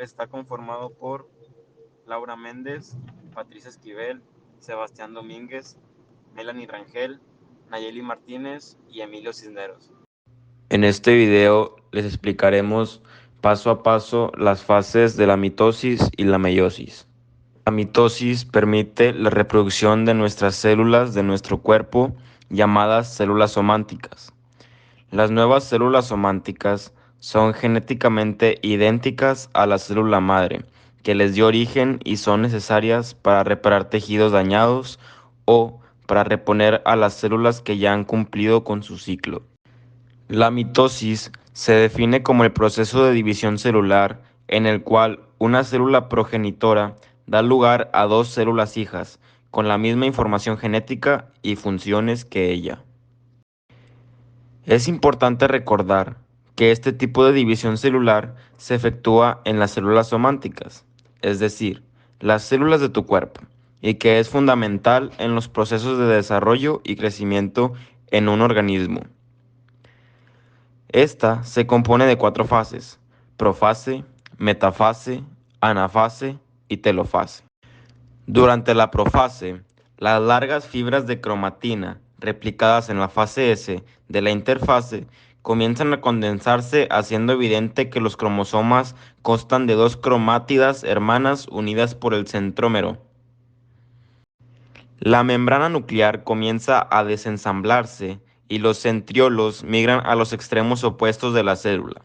está conformado por Laura Méndez, Patricia Esquivel, Sebastián Domínguez, Melanie Rangel, Nayeli Martínez y Emilio Cisneros. En este video les explicaremos paso a paso las fases de la mitosis y la meiosis. La mitosis permite la reproducción de nuestras células de nuestro cuerpo, llamadas células sománticas. Las nuevas células sománticas son genéticamente idénticas a la célula madre, que les dio origen y son necesarias para reparar tejidos dañados o para reponer a las células que ya han cumplido con su ciclo. La mitosis se define como el proceso de división celular en el cual una célula progenitora da lugar a dos células hijas con la misma información genética y funciones que ella. Es importante recordar que este tipo de división celular se efectúa en las células sománticas, es decir, las células de tu cuerpo, y que es fundamental en los procesos de desarrollo y crecimiento en un organismo. Esta se compone de 4 fases: profase, metafase, anafase y telofase. Durante la profase, las largas fibras de cromatina replicadas en la fase S de la interfase comienzan a condensarse, haciendo evidente que los cromosomas constan de dos cromátidas hermanas unidas por el centrómero. La membrana nuclear comienza a desensamblarse y los centriolos migran a los extremos opuestos de la célula.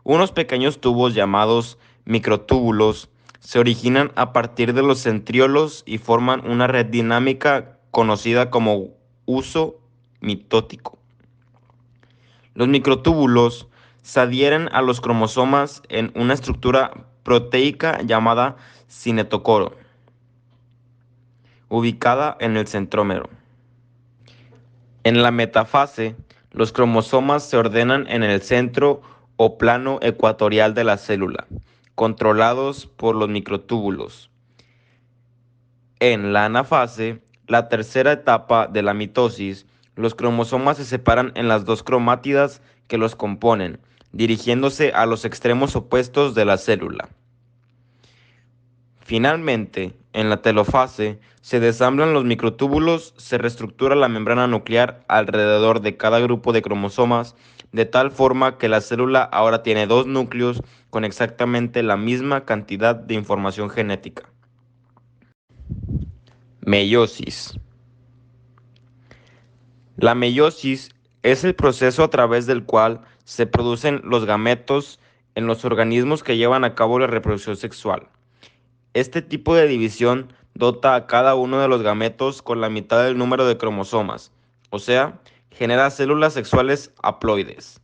Unos pequeños tubos llamados microtúbulos se originan a partir de los centriolos y forman una red dinámica conocida como uso mitótico. Los microtúbulos se adhieren a los cromosomas en una estructura proteica llamada cinetocoro, ubicada en el centrómero. En la metafase, los cromosomas se ordenan en el centro o plano ecuatorial de la célula, controlados por los microtúbulos. En la anafase, la tercera etapa de la mitosis, los cromosomas se separan en las dos cromátidas que los componen, dirigiéndose a los extremos opuestos de la célula. Finalmente, en la telofase, se desamblan los microtúbulos, se reestructura la membrana nuclear alrededor de cada grupo de cromosomas, de tal forma que la célula ahora tiene dos núcleos con exactamente la misma cantidad de información genética. Meiosis. La meiosis es el proceso a través del cual se producen los gametos en los organismos que llevan a cabo la reproducción sexual. Este tipo de división dota a cada uno de los gametos con la mitad del número de cromosomas, o sea, genera células sexuales haploides.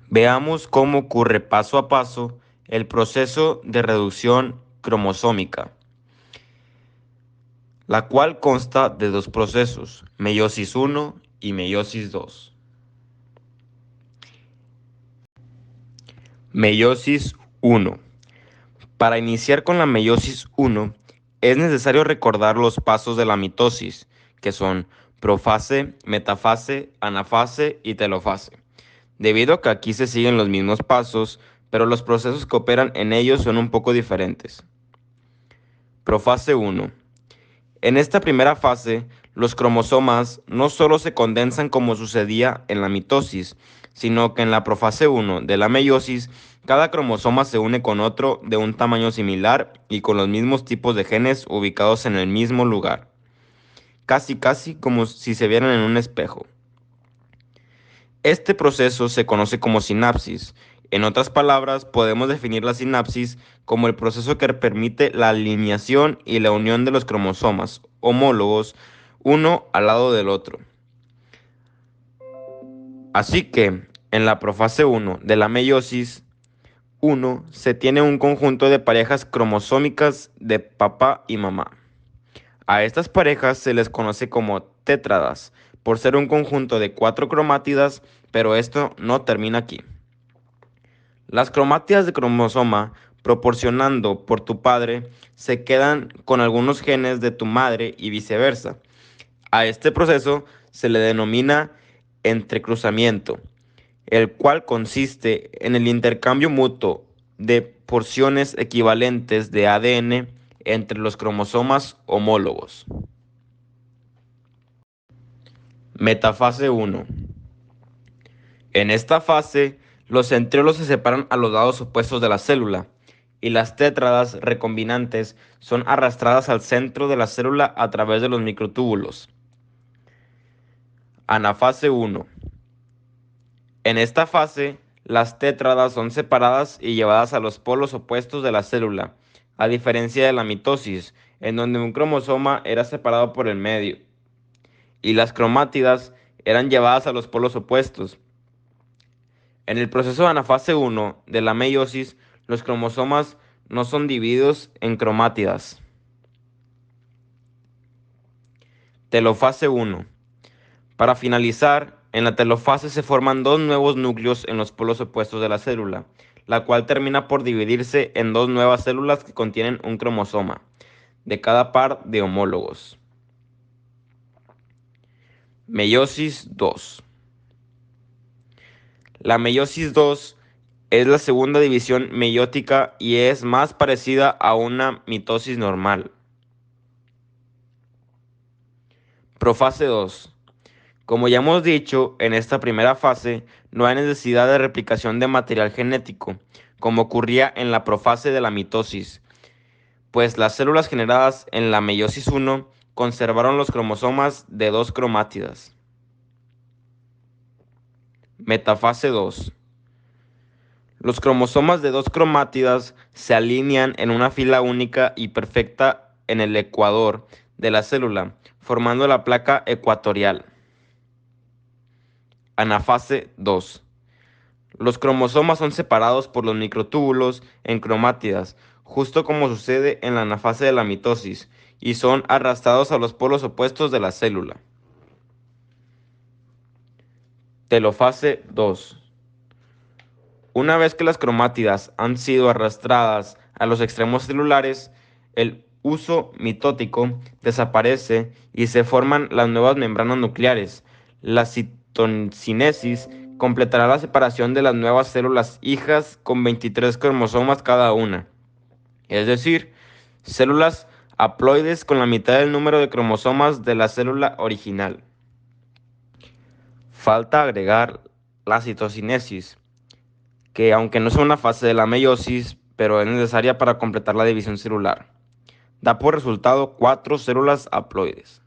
Veamos cómo ocurre paso a paso el proceso de reducción cromosómica, la cual consta de dos procesos, meiosis 1 y meiosis 2. Meiosis 1. Para iniciar con la meiosis 1, es necesario recordar los pasos de la mitosis, que son profase, metafase, anafase y telofase. Debido a que aquí se siguen los mismos pasos, pero los procesos que operan en ellos son un poco diferentes. Profase 1. En esta primera fase, los cromosomas no solo se condensan como sucedía en la mitosis, sino que en la profase 1 de la meiosis, cada cromosoma se une con otro de un tamaño similar y con los mismos tipos de genes ubicados en el mismo lugar, casi como si se vieran en un espejo. Este proceso se conoce como sinapsis. En otras palabras, podemos definir la sinapsis como el proceso que permite la alineación y la unión de los cromosomas homólogos uno al lado del otro. Así que, en la profase 1 de la meiosis 1 se tiene un conjunto de parejas cromosómicas de papá y mamá. A estas parejas se les conoce como tétradas, por ser un conjunto de 4 cromátidas, pero esto no termina aquí. Las cromátidas de cromosoma proporcionando por tu padre se quedan con algunos genes de tu madre y viceversa. A este proceso se le denomina entrecruzamiento, el cual consiste en el intercambio mutuo de porciones equivalentes de ADN entre los cromosomas homólogos. Metafase 1. En esta fase, los centriolos se separan a los lados opuestos de la célula y las tétradas recombinantes son arrastradas al centro de la célula a través de los microtúbulos. Anafase 1. En esta fase, las tétradas son separadas y llevadas a los polos opuestos de la célula, a diferencia de la mitosis, en donde un cromosoma era separado por el medio, y las cromátidas eran llevadas a los polos opuestos. En el proceso de anafase 1 de la meiosis, los cromosomas no son divididos en cromátidas. Telofase 1. Para finalizar, en la telofase se forman dos nuevos núcleos en los polos opuestos de la célula, la cual termina por dividirse en dos nuevas células que contienen un cromosoma de cada par de homólogos. Meiosis 2. La meiosis 2 es la segunda división meiótica y es más parecida a una mitosis normal. Profase 2. Como ya hemos dicho, en esta primera fase no hay necesidad de replicación de material genético, como ocurría en la profase de la mitosis, pues las células generadas en la meiosis 1 conservaron los cromosomas de dos cromátidas. Metafase 2. Los cromosomas de dos cromátidas se alinean en una fila única y perfecta en el ecuador de la célula, formando la placa ecuatorial. Anafase 2. Los cromosomas son separados por los microtúbulos en cromátidas, justo como sucede en la anafase de la mitosis, y son arrastrados a los polos opuestos de la célula. Telofase 2. Una vez que las cromátidas han sido arrastradas a los extremos celulares, el uso mitótico desaparece y se forman las nuevas membranas nucleares. La citocinesis completará la separación de las nuevas células hijas con 23 cromosomas cada una, es decir, células haploides con la mitad del número de cromosomas de la célula original. Falta agregar la citocinesis, que aunque no es una fase de la meiosis, pero es necesaria para completar la división celular. Da por resultado 4 células haploides.